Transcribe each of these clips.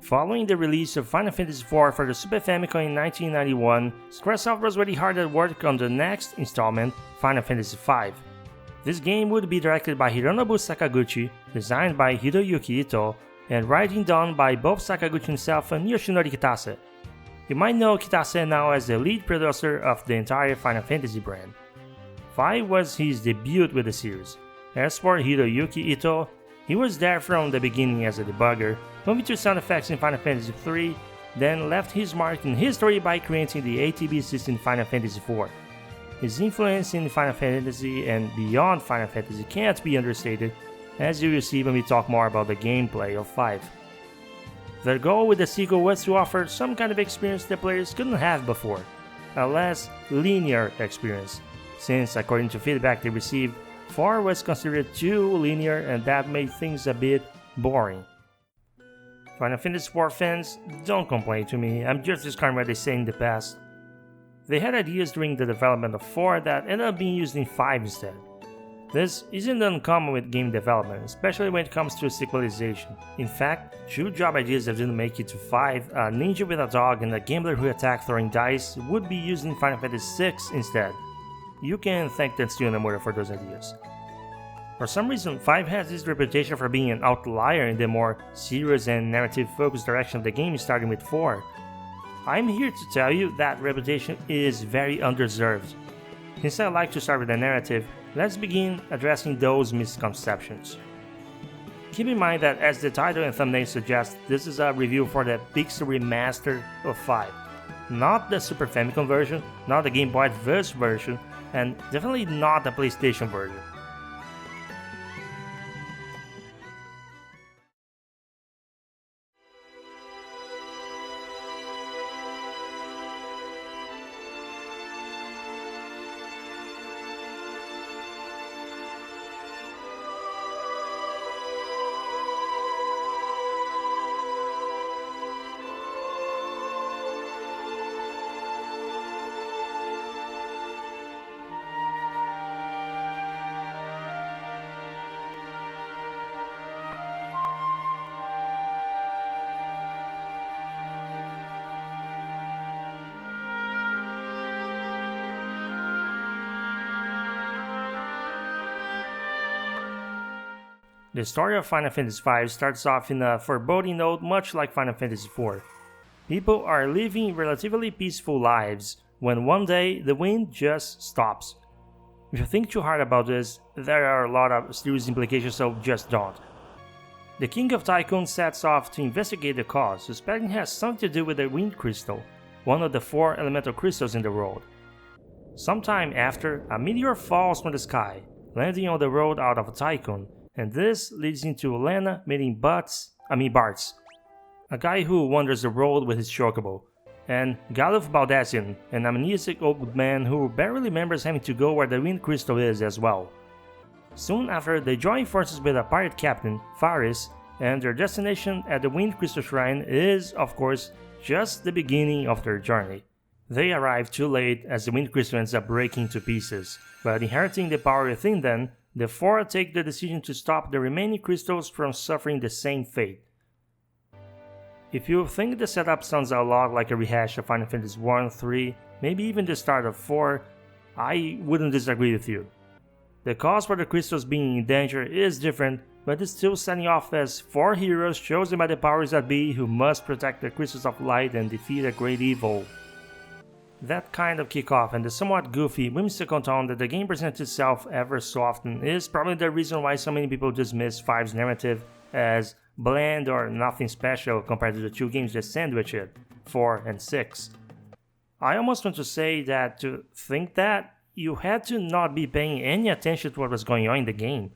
Following the release of Final Fantasy IV for the Super Famicom in 1991, Squaresoft was already hard at work on the next installment, Final Fantasy V. This game would be directed by Hironobu Sakaguchi, designed by Hiroyuki Ito, and writing done by both Sakaguchi himself and Yoshinori Kitase. You might know Kitase now as the lead producer of the entire Final Fantasy brand. 5 was his debut with the series. As for Hiroyuki Ito, he was there from the beginning as a debugger, moving to sound effects in Final Fantasy III, then left his mark in history by creating the ATB system in Final Fantasy IV. His influence in Final Fantasy and beyond Final Fantasy can't be understated, as you will see when we talk more about the gameplay of 5. Their goal with the sequel was to offer some kind of experience that players couldn't have before, a less linear experience, since according to feedback they received, 4 was considered too linear and that made things a bit boring. Final Fantasy IV fans, don't complain to me, I'm just discarding what they say in the past. They had ideas during the development of 4 that ended up being used in 5 instead. This isn't uncommon with game development, especially when it comes to sequelization. In fact, 2 job ideas that didn't make it to 5, a ninja with a dog and a gambler who attacked throwing dice, would be used in Final Fantasy VI instead. You can thank Tetsuya Nomura for those ideas. For some reason, 5 has this reputation for being an outlier in the more serious and narrative-focused direction of the game, starting with 4. I'm here to tell you that reputation is very undeserved. Since I like to start with the narrative, let's begin addressing those misconceptions. Keep in mind that as the title and thumbnail suggest, this is a review for the Pixel Remaster of 5. Not the Super Famicom version, not the Game Boy Advance version, and definitely not the PlayStation version. The story of Final Fantasy V starts off in a foreboding note much like Final Fantasy IV. People are living relatively peaceful lives when one day the wind just stops. If you think too hard about this, there are a lot of serious implications, so just don't. The King of Tycoon sets off to investigate the cause, suspecting it has something to do with the Wind Crystal, one of the 4 elemental crystals in the world. Sometime after, a meteor falls from the sky, landing on the road out of Tycoon, and this leads into Lena meeting Bartz, a guy who wanders the road with his chocobo, and Galuf Baldesion, an amnesic old man who barely remembers having to go where the Wind Crystal is as well. Soon after, they join forces with a pirate captain, Faris, and their destination at the Wind Crystal Shrine is, of course, just the beginning of their journey. They arrive too late as the Wind Crystal ends up breaking to pieces, but inheriting the power within them, the 4 take the decision to stop the remaining crystals from suffering the same fate. If you think the setup sounds a lot like a rehash of Final Fantasy 1, 3, maybe even the start of 4, I wouldn't disagree with you. The cause for the crystals being in danger is different, but it's still setting off as 4 heroes chosen by the powers that be who must protect the crystals of light and defeat a great evil. That kind of kickoff and the somewhat goofy, whimsical tone that the game presents itself ever so often is probably the reason why so many people dismiss 5's narrative as bland or nothing special compared to the 2 games that sandwich it, 4 and 6. I almost want to say that to think that, you had to not be paying any attention to what was going on in the game.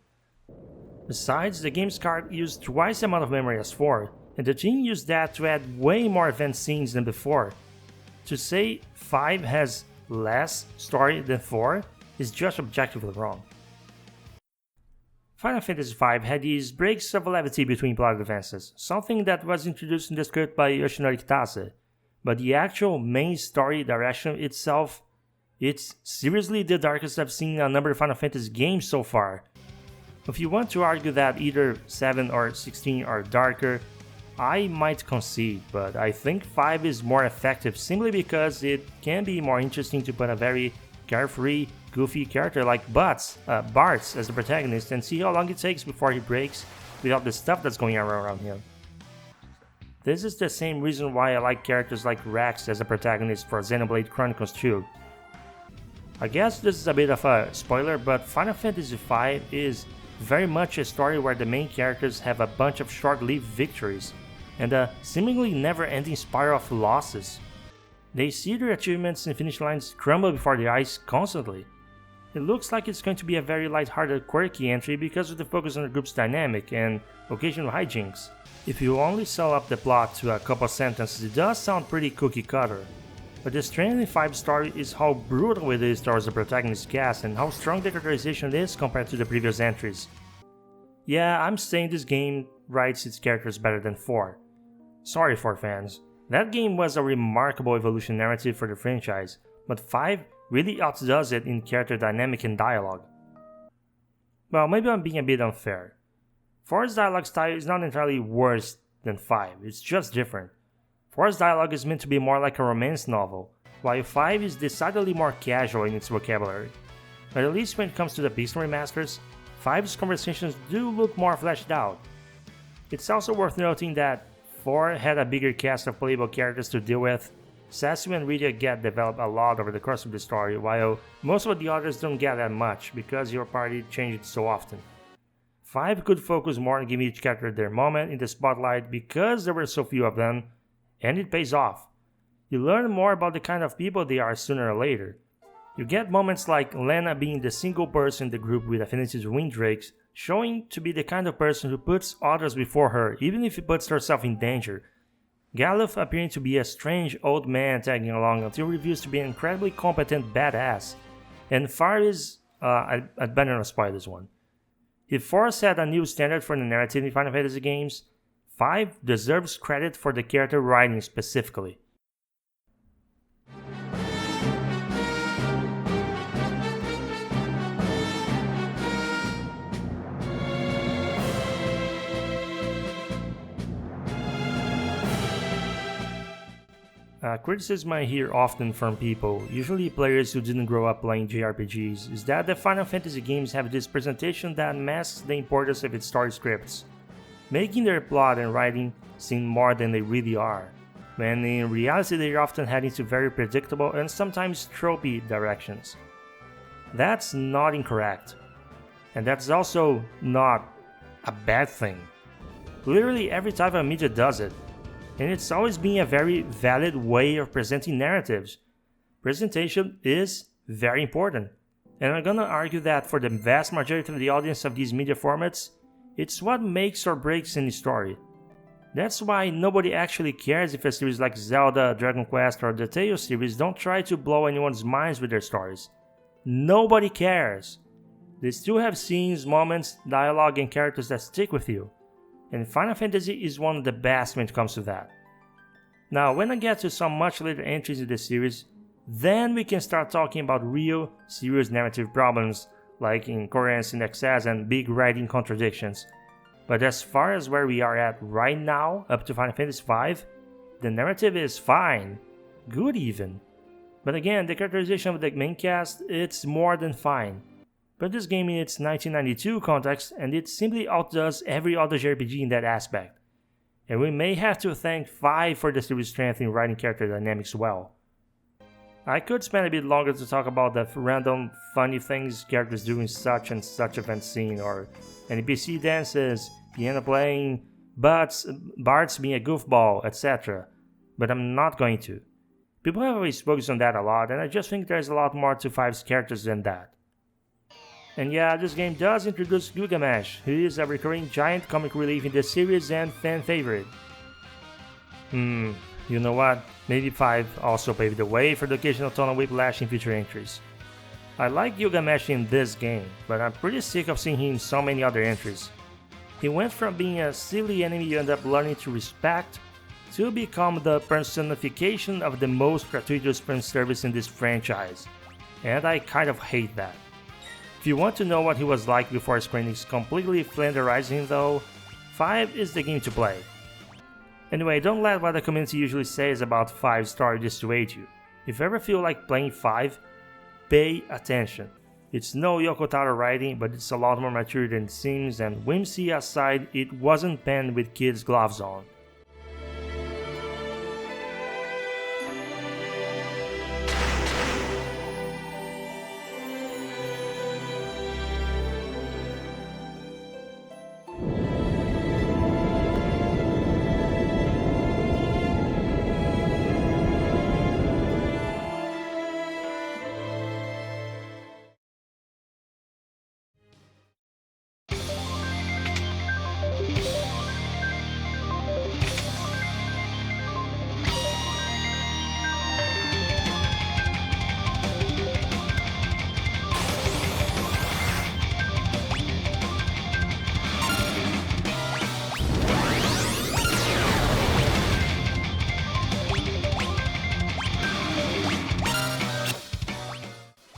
Besides, the game's card used twice the amount of memory as 4, and the team used that to add way more event scenes than before. To say 5 has less story than 4 is just objectively wrong. Final Fantasy V had these breaks of levity between plot advances, something that was introduced in the script by Yoshinori Kitase, but the actual main story direction itself, it's seriously the darkest I've seen in a number of Final Fantasy games so far. If you want to argue that either 7 or 16 are darker, I might concede, but I think 5 is more effective simply because it can be more interesting to put a very carefree, goofy character like Bartz as the protagonist and see how long it takes before he breaks without the stuff that's going on around him. This is the same reason why I like characters like Rex as a protagonist for Xenoblade Chronicles 2. I guess this is a bit of a spoiler, but Final Fantasy V is very much a story where the main characters have a bunch of short-lived victories and a seemingly never-ending spiral of losses. They see their achievements and finish lines crumble before their eyes constantly. It looks like it's going to be a very light-hearted, quirky entry because of the focus on the group's dynamic and occasional hijinks. If you only sum up the plot to a couple sentences, it does sound pretty cookie-cutter. But the strength in 5's story is how brutal it is towards the protagonist's cast and how strong the characterization is compared to the previous entries. Yeah, I'm saying this game writes its characters better than 4. Sorry 4 fans. That game was a remarkable evolution narrative for the franchise, but 5 really outdoes it in character dynamic and dialogue. Well, maybe I'm being a bit unfair. 4's dialogue style is not entirely worse than 5, it's just different. 4's dialogue is meant to be more like a romance novel, while 5 is decidedly more casual in its vocabulary. But at least when it comes to the Beast remasters, 5's conversations do look more fleshed out. It's also worth noting that 4 had a bigger cast of playable characters to deal with. Sasu and Rydia get developed a lot over the course of the story, while most of the others don't get that much because your party changed so often. 5 could focus more on giving each character their moment in the spotlight because there were so few of them, and it pays off. You learn more about the kind of people they are sooner or later. You get moments like Lena being the single person in the group with affinity to Windrakes, showing to be the kind of person who puts others before her even if it puts herself in danger. Galuf appearing to be a strange old man tagging along until reveals to be an incredibly competent badass. And Far is... I'd better not spoil this one. If 4 set a new standard for the narrative in Final Fantasy games, 5 deserves credit for the character writing specifically. Criticism I hear often from people, usually players who didn't grow up playing JRPGs, is that the Final Fantasy games have this presentation that masks the importance of its story scripts, making their plot and writing seem more than they really are, when in reality they're often heading to very predictable and sometimes tropey directions. That's not incorrect, and that's also not a bad thing. Literally every type of media does it, and it's always been a very valid way of presenting narratives. Presentation is very important, and I'm gonna argue that for the vast majority of the audience of these media formats, it's what makes or breaks any story. That's why nobody actually cares if a series like Zelda, Dragon Quest, or the Tales series don't try to blow anyone's minds with their stories. Nobody cares. They still have scenes, moments, dialogue, and characters that stick with you. And Final Fantasy is one of the best when it comes to that. Now, when I get to some much later entries in the series, then we can start talking about real, serious narrative problems, like incoherence in excess and big writing contradictions. But as far as where we are at right now, up to Final Fantasy V, the narrative is fine, good even. But again, the characterization of the main cast, it's more than fine. Put this game in its 1992 context and it simply outdoes every other JRPG in that aspect. And we may have to thank 5 for the series' strength in writing character dynamics well. I could spend a bit longer to talk about the random funny things characters do in such and such event scene, or NPC dances, piano playing, Bartz being a goofball, etc. But I'm not going to. People have always focused on that a lot, and I just think there's a lot more to 5's characters than that. And yeah, this game does introduce Gilgamesh, who is a recurring giant comic relief in the series and fan favorite. You know what? Maybe 5 also paved the way for the occasional tonal whiplash in future entries. I like Gilgamesh in this game, but I'm pretty sick of seeing him in so many other entries. He went from being a silly enemy you end up learning to respect, to become the personification of the most gratuitous fan service in this franchise, and I kind of hate that. If you want to know what he was like before Square Enix completely flanderized him though, 5 is the game to play. Anyway, don't let what the community usually says about 5 story dissuade you. If you ever feel like playing 5, pay attention. It's no Yoko Taro writing, but it's a lot more mature than it seems, and whimsy aside, it wasn't penned with kids' gloves on.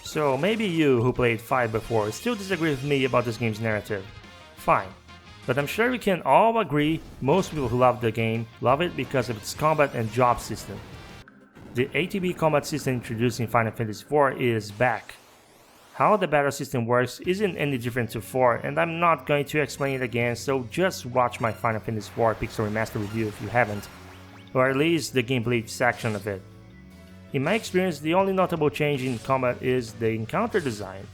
So maybe you, who played 5 before, still disagree with me about this game's narrative. Fine. But I'm sure we can all agree most people who love the game love it because of its combat and job system. The ATB combat system introduced in Final Fantasy IV is back. How the battle system works isn't any different to 4, and I'm not going to explain it again, so just watch my Final Fantasy IV Pixel Remaster review if you haven't, or at least the gameplay section of it. In my experience, the only notable change in combat is the encounter design.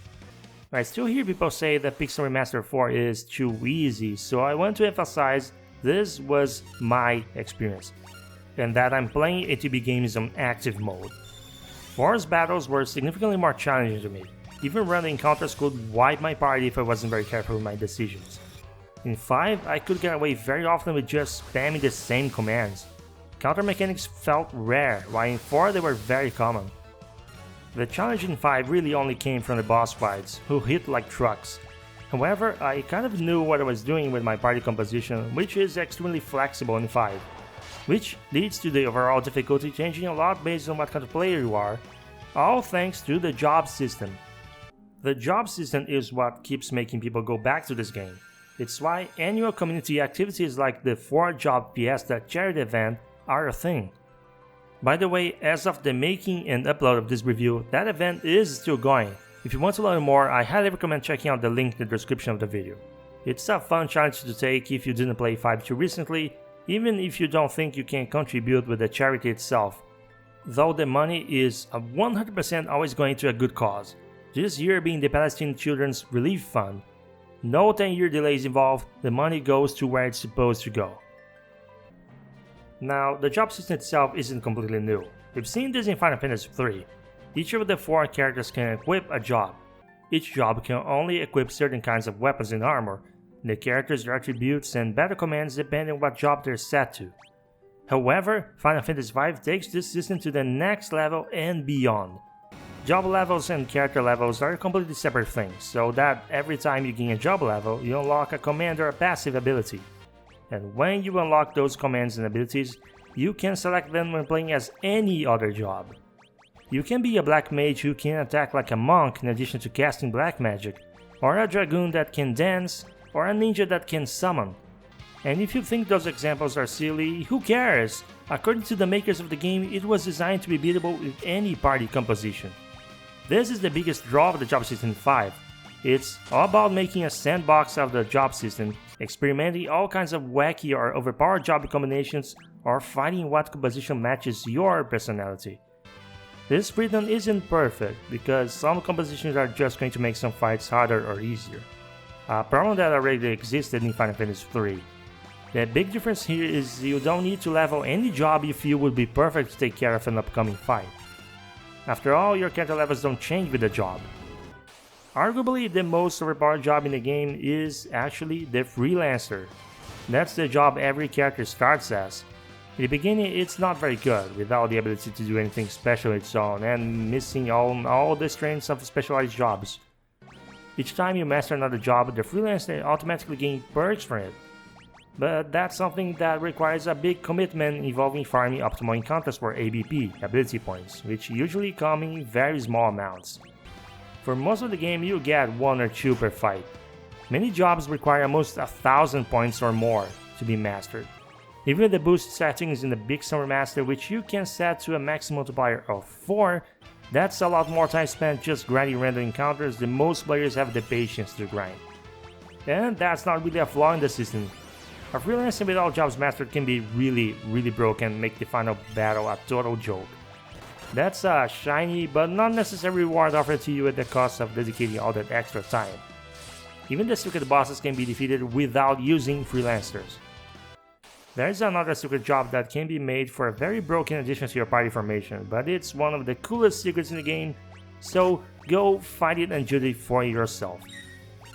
I still hear people say that Pixel Remaster 4 is too easy, so I want to emphasize this was my experience, and that I'm playing ATB games on active mode. 4's battles were significantly more challenging to me. Even running encounters could wipe my party if I wasn't very careful with my decisions. In 5, I could get away very often with just spamming the same commands. Counter mechanics felt rare, while in 4 they were very common. The challenge in 5 really only came from the boss fights, who hit like trucks. However, I kind of knew what I was doing with my party composition, which is extremely flexible in 5, which leads to the overall difficulty changing a lot based on what kind of player you are, all thanks to the job system. The job system is what keeps making people go back to this game. It's why annual community activities like the Four Job Fiesta charity event are a thing. By the way, as of the making and upload of this review, that event is still going. If you want to learn more, I highly recommend checking out the link in the description of the video. It's a fun challenge to take if you didn't play 5 too recently, even if you don't think you can contribute with the charity itself. Though the money is 100% always going to a good cause, this year being the Palestinian Children's Relief Fund. No 10-year delays involved, the money goes to where it's supposed to go. Now, the job system itself isn't completely new. We've seen this in Final Fantasy III. Each of the 4 characters can equip a job. Each job can only equip certain kinds of weapons and armor. The characters, their attributes, and battle commands depend on what job they're set to. However, Final Fantasy V takes this system to the next level and beyond. Job levels and character levels are completely separate things, so that every time you gain a job level, you unlock a command or a passive ability. And when you unlock those commands and abilities, you can select them when playing as any other job. You can be a black mage who can attack like a monk in addition to casting black magic, or a dragoon that can dance, or a ninja that can summon. And if you think those examples are silly, who cares? According to the makers of the game, it was designed to be beatable with any party composition. This is the biggest draw of the job system in 5. It's all about making a sandbox of the job system, experimenting all kinds of wacky or overpowered job combinations, or finding what composition matches your personality. This freedom isn't perfect, because some compositions are just going to make some fights harder or easier. A problem that already existed in Final Fantasy III. The big difference here is you don't need to level any job you feel would be perfect to take care of an upcoming fight. After all, your character levels don't change with the job. Arguably, the most overpowered job in the game is actually the Freelancer. That's the job every character starts as. In the beginning, it's not very good, without the ability to do anything special on its own, and missing all the strengths of specialized jobs. Each time you master another job, the freelancer automatically gains perks from it. But that's something that requires a big commitment involving farming optimal encounters for ABP, ability points, which usually come in very small amounts. For most of the game, you get 1 or 2 per fight. Many jobs require almost 1,000 points or more to be mastered. Even the boost settings in the Big Summer Master, which you can set to a maximum multiplier of 4, that's a lot more time spent just grinding random encounters than most players have the patience to grind. And that's not really a flaw in the system. A freelancer with all jobs mastered can be really broke and make the final battle a total joke. That's a shiny but not necessary reward offered to you at the cost of dedicating all that extra time. Even the secret bosses can be defeated without using freelancers. There is another secret job that can be made for a very broken addition to your party formation, but it's one of the coolest secrets in the game, so go find it and judge it for yourself.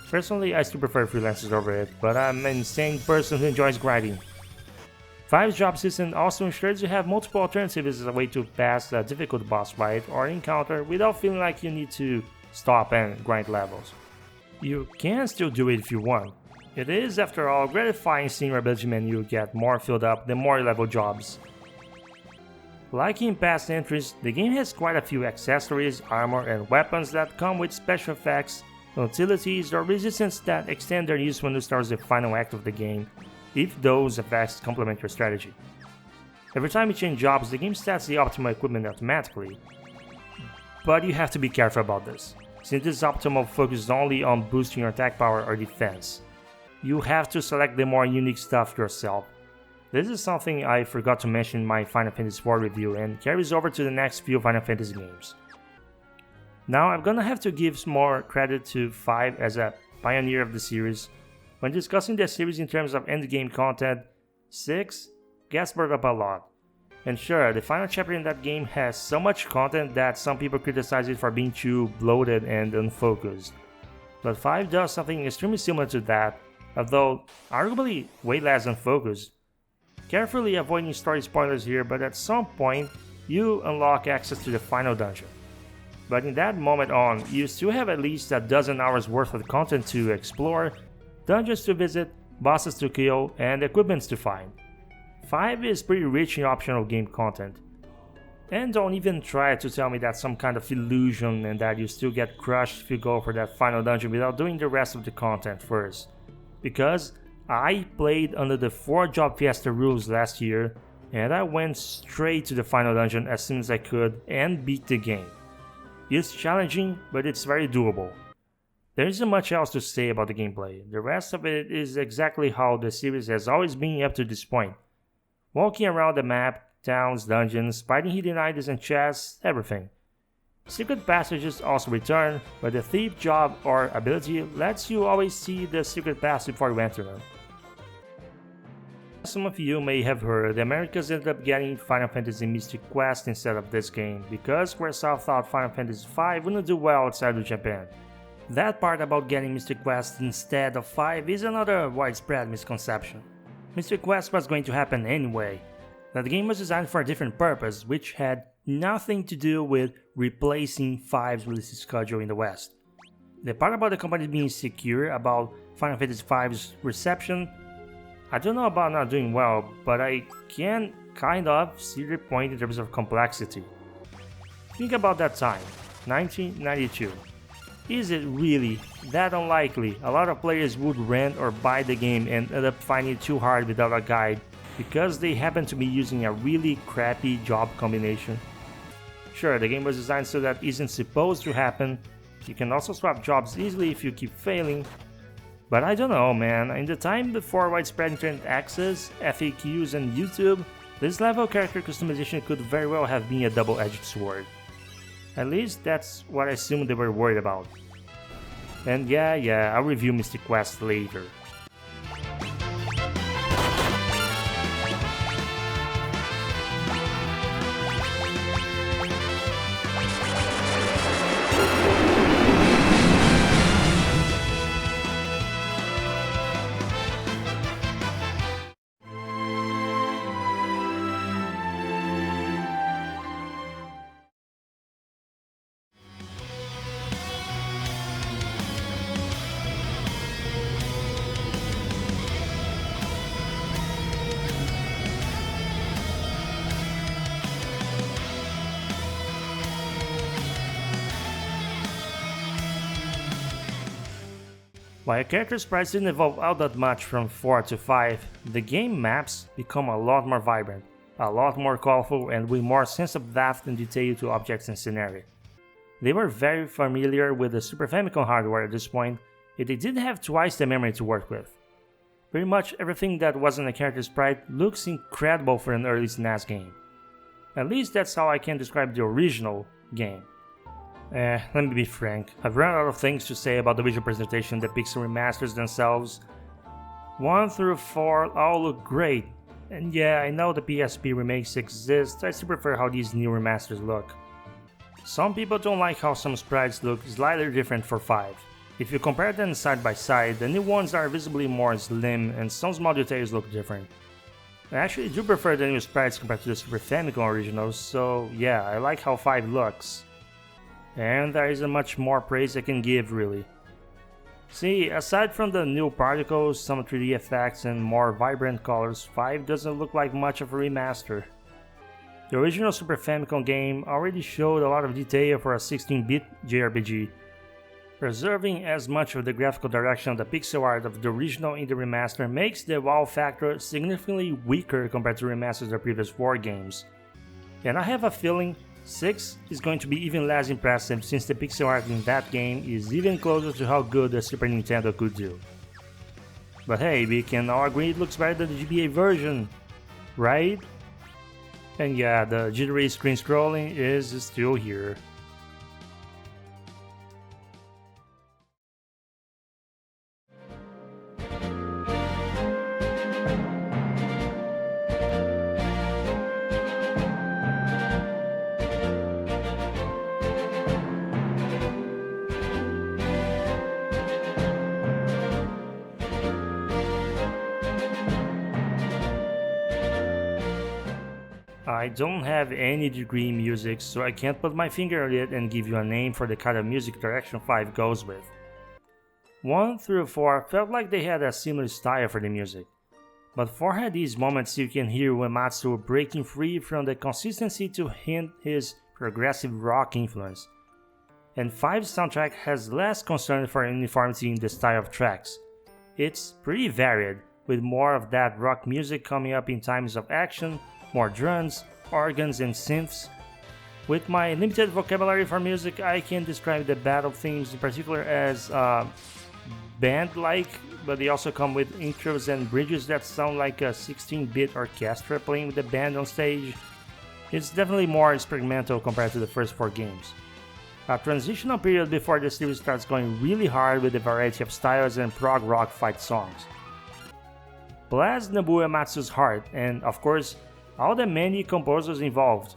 Personally, I still prefer freelancers over it, but I'm an insane person who enjoys grinding. 5's job system also ensures you have multiple alternatives as a way to pass a difficult boss fight or encounter without feeling like you need to stop and grind levels. You can still do it if you want. It is, after all, gratifying seeing your ability menu get more filled up the more you level jobs. Like in past entries, the game has quite a few accessories, armor, and weapons that come with special effects, utilities, or resistance that extend their use when you start the final act of the game, if those effects complement your strategy. Every time you change jobs, the game sets the optimal equipment automatically, but you have to be careful about this, since this optimal focuses only on boosting your attack power or defense. You have to select the more unique stuff yourself. This is something I forgot to mention in my Final Fantasy IV review and carries over to the next few Final Fantasy games. Now I'm gonna have to give some more credit to 5 as a pioneer of the series. When discussing the series in terms of endgame content, 6 gets brought up a lot. And sure, the final chapter in that game has so much content that some people criticize it for being too bloated and unfocused. But 5 does something extremely similar to that, although arguably way less unfocused. Carefully avoiding story spoilers here, but at some point you unlock access to the final dungeon. But in that moment on, you still have at least a dozen hours worth of content to explore, dungeons to visit, bosses to kill, and equipments to find. 5 is pretty rich in optional game content. And don't even try to tell me that's some kind of illusion and that you still get crushed if you go for that final dungeon without doing the rest of the content first. Because I played under the 4 Job Fiesta rules last year, and I went straight to the final dungeon as soon as I could and beat the game. It's challenging, but it's very doable. There isn't much else to say about the gameplay. The rest of it is exactly how the series has always been up to this point. Walking around the map, towns, dungeons, fighting hidden items and chests, everything. Secret passages also return, but the thief job or ability lets you always see the secret pass before you enter them. Some of you may have heard the Americans ended up getting Final Fantasy Mystic Quest instead of this game because Squaresoft thought Final Fantasy V wouldn't do well outside of Japan. That part about getting Mystic Quest instead of 5 is another widespread misconception. Mystic Quest was going to happen anyway. That the game was designed for a different purpose, which had nothing to do with replacing 5's release schedule in the West. The part about the company being secure about Final Fantasy V's reception, I don't know about not doing well, but I can kind of see the point in terms of complexity. Think about that time, 1992. Is it really that unlikely a lot of players would rent or buy the game and end up finding it too hard without a guide because they happen to be using a really crappy job combination? Sure, the game was designed so that isn't supposed to happen. You can also swap jobs easily if you keep failing. But I don't know, man, in the time before widespread internet access, FAQs and YouTube, this level of character customization could very well have been a double-edged sword. At least that's what I assumed they were worried about. And yeah, I'll review Mystic Quest later. While character sprites didn't evolve all that much from 4 to 5, the game maps become a lot more vibrant, a lot more colorful, and with more sense of depth and detail to objects and scenery. They were very familiar with the Super Famicom hardware at this point, yet they didn't have twice the memory to work with. Pretty much everything that wasn't a character sprite looks incredible for an early SNES game. At least that's how I can describe the original game. Let me be frank, I've run out of things to say about the visual presentation the Pixel remasters themselves. 1 through 4 all look great, and yeah, I know the PSP remakes exist, I still prefer how these new remasters look. Some people don't like how some sprites look slightly different for 5. If you compare them side by side, the new ones are visibly more slim and some small details look different. I actually do prefer the new sprites compared to the Super Famicom originals, so yeah, I like how 5 looks. And there isn't much more praise I can give, really. See, aside from the new particles, some 3D effects and more vibrant colors, 5 doesn't look like much of a remaster. The original Super Famicom game already showed a lot of detail for a 16-bit JRPG, preserving as much of the graphical direction of the pixel art of the original in the remaster makes the wow factor significantly weaker compared to remasters of the previous 4 games. And I have a feeling 6 is going to be even less impressive since the pixel art in that game is even closer to how good the Super Nintendo could do. But hey, we can all agree it looks better than the GBA version, right? And yeah, the jittery screen scrolling is still here. I don't have any degree in music, so I can't put my finger on it and give you a name for the kind of music direction 5 goes with. 1 through 4 felt like they had a similar style for the music, but 4 had these moments you can hear Uematsu breaking free from the consistency to hint his progressive rock influence, and 5's soundtrack has less concern for uniformity in the style of tracks. It's pretty varied, with more of that rock music coming up in times of action, more drums, organs, and synths. With my limited vocabulary for music, I can describe the battle themes in particular as band-like, but they also come with intros and bridges that sound like a 16-bit orchestra playing with the band on stage. It's definitely more experimental compared to the first 4 games. A transitional period before the series starts going really hard with a variety of styles and prog rock fight songs. Bless Nobuo Uematsu's heart, and of course, all the many composers involved.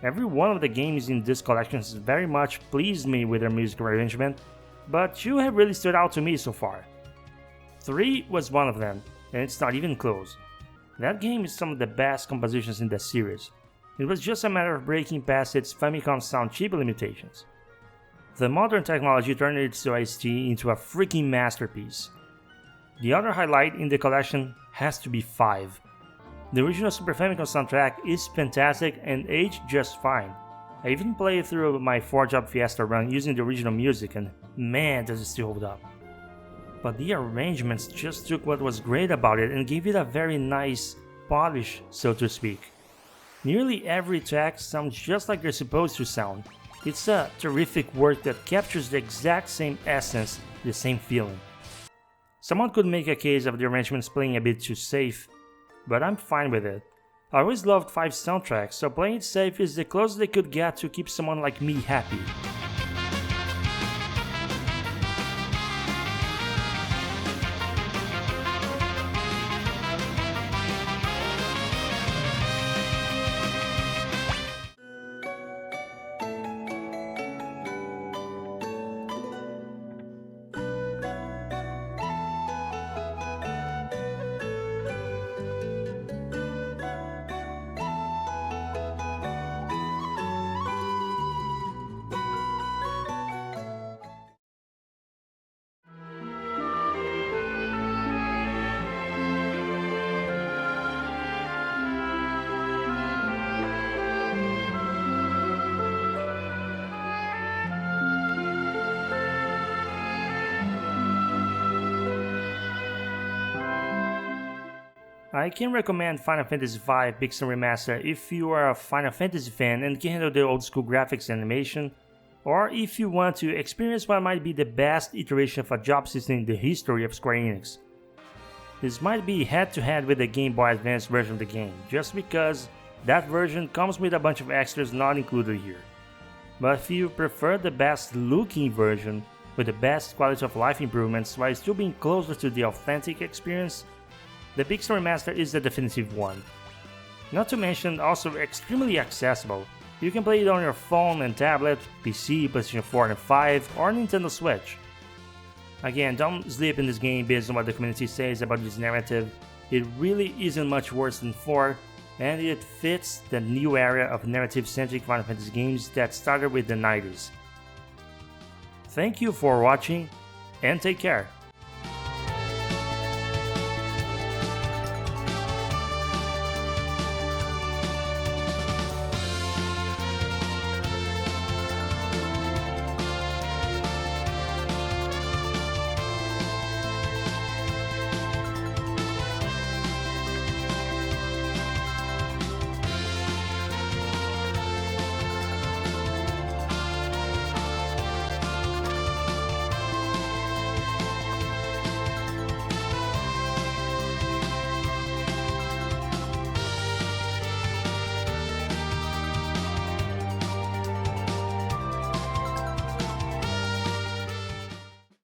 Every one of the games in this collection has very much pleased me with their musical arrangement, but 2 have really stood out to me so far. 3 was one of them, and it's not even close. That game is some of the best compositions in the series. It was just a matter of breaking past its Famicom sound chip limitations. The modern technology turned its OST into a freaking masterpiece. The other highlight in the collection has to be 5. The original Super Famicom soundtrack is fantastic and aged just fine. I even played through my 4 Job Fiesta run using the original music and man does it still hold up. But the arrangements just took what was great about it and gave it a very nice polish, so to speak. Nearly every track sounds just like they're supposed to sound. It's a terrific work that captures the exact same essence, the same feeling. Someone could make a case of the arrangements playing a bit too safe, but I'm fine with it. I always loved 5's soundtrack, so playing it safe is the closest they could get to keep someone like me happy. I can recommend Final Fantasy V Pixel Remaster if you are a Final Fantasy fan and can handle the old school graphics and animation, or if you want to experience what might be the best iteration of a job system in the history of Square Enix. This might be head to head with the Game Boy Advance version of the game, just because that version comes with a bunch of extras not included here. But if you prefer the best looking version with the best quality of life improvements while still being closer to the authentic experience, the Pixel Remaster is the definitive one. Not to mention also extremely accessible. You can play it on your phone and tablet, PC, PlayStation 4 and 5, or Nintendo Switch. Again, don't sleep in this game based on what the community says about this narrative. It really isn't much worse than 4, and it fits the new era of narrative-centric Final Fantasy games that started with the 90s. Thank you for watching, and take care!